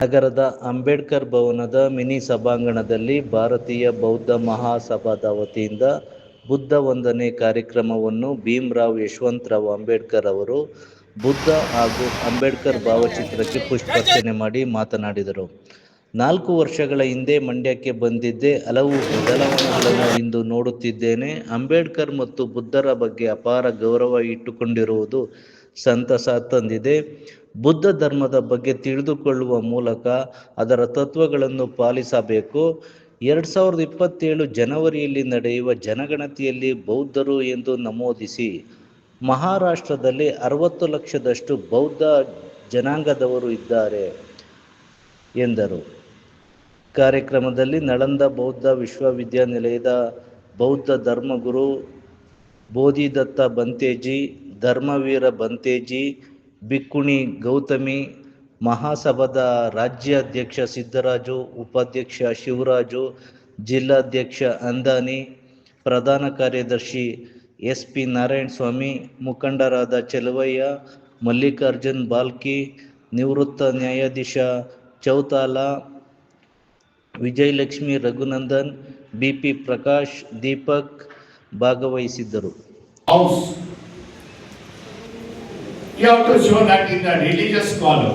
ನಗರದ ಅಂಬೇಡ್ಕರ್ ಭವನದ ಮಿನಿ ಸಭಾಂಗಣದಲ್ಲಿ ಭಾರತೀಯ ಬೌದ್ಧ ಮಹಾಸಭಾದ ವತಿಯಿಂದ ಬುದ್ಧ ವಂದನೆ ಕಾರ್ಯಕ್ರಮವನ್ನು ಭೀಮರಾವ್ ಯಶವಂತರಾವ್ ಅಂಬೇಡ್ಕರ್ ಅವರು ಬುದ್ಧ ಹಾಗೂ ಅಂಬೇಡ್ಕರ್ ಭಾವಚಿತ್ರಕ್ಕೆ ಪುಷ್ಪಾರ್ಚನೆ ಮಾಡಿ ಮಾತನಾಡಿದರು. 4 ವರ್ಷಗಳ ಹಿಂದೆ ಮಂಡ್ಯಕ್ಕೆ ಬಂದಿದ್ದೆ. ಹಲವು ಬದಲಾವಣೆಗಳನ್ನು ಇಂದು ನೋಡುತ್ತಿದ್ದೇನೆ. ಅಂಬೇಡ್ಕರ್ ಮತ್ತು ಬುದ್ಧರ ಬಗ್ಗೆ ಅಪಾರ ಗೌರವ ಇಟ್ಟುಕೊಂಡಿರುವುದು ಸಂತಸ ತಂದಿದೆ. ಬುದ್ಧ ಧರ್ಮದ ಬಗ್ಗೆ ತಿಳಿದುಕೊಳ್ಳುವ ಮೂಲಕ ಅದರ ತತ್ವಗಳನ್ನು ಪಾಲಿಸಬೇಕು. 2027 ಜನವರಿಯಲ್ಲಿ ನಡೆಯುವ ಜನಗಣತಿಯಲ್ಲಿ ಬೌದ್ಧರು ಎಂದು ನಮೂದಿಸಿ ಮಹಾರಾಷ್ಟ್ರದಲ್ಲಿ 60 ಲಕ್ಷದಷ್ಟು ಬೌದ್ಧ ಜನಾಂಗದವರು ಇದ್ದಾರೆ ಎಂದರು. ಕಾರ್ಯಕ್ರಮದಲ್ಲಿ ನಳಂದ ಬೌದ್ಧ ವಿಶ್ವವಿದ್ಯಾನಿಲಯದ ಬೌದ್ಧ ಧರ್ಮಗುರು ಬೋಧಿದತ್ತ ಬಂತೇಜಿ, ಧರ್ಮವೀರ ಬಂತೇಜಿ, ಭಿಕ್ಕುಣಿ ಗೌತಮಿ, ಮಹಾಸಭಾದ ರಾಜ್ಯಾಧ್ಯಕ್ಷ ಸಿದ್ದರಾಜು, ಉಪಾಧ್ಯಕ್ಷ ಶಿವರಾಜು, ಜಿಲ್ಲಾಧ್ಯಕ್ಷ ಅಂದಾನಿ, ಪ್ರಧಾನ ಕಾರ್ಯದರ್ಶಿ SP ನಾರಾಯಣಸ್ವಾಮಿ, ಮುಖಂಡರಾದ ಚೆಲುವಯ್ಯ, ಮಲ್ಲಿಕಾರ್ಜುನ್ ಬಾಲ್ಕಿ, ನಿವೃತ್ತ ನ್ಯಾಯಾಧೀಶ ಚೌತಾಲ, ವಿಜಯಲಕ್ಷ್ಮಿ ರಘುನಂದನ್, BP ಪ್ರಕಾಶ್, ದೀಪಕ್ ಭಾಗವಹಿಸಿದ್ದರು. You have to show that in the religious scholar,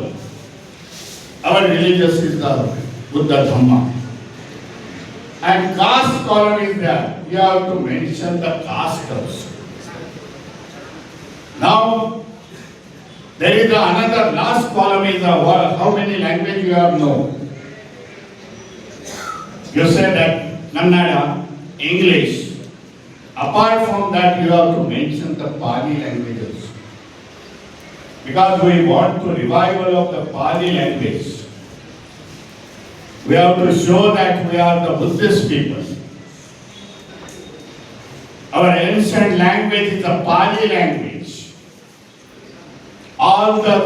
our religious is the Buddha Dhamma, and caste scholar is there. You have to mention the caste also. Now there is another last column is the how many language you have know. You said that Kannada, English. Apart from that, you have to mention the Pali languages. Because we want to revival of the Pali language. We have to show that we are the Buddhist people. Our ancient language is the Pali language. All the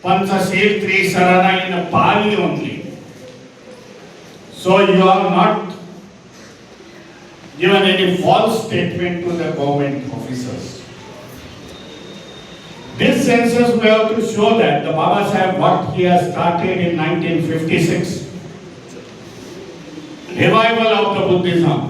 Panchashil Trisarana in the Pali only. So you are not given any false statement to the government officers. This census we have to show that the Baba Sahib what he has started in 1956, revival of the Buddhism.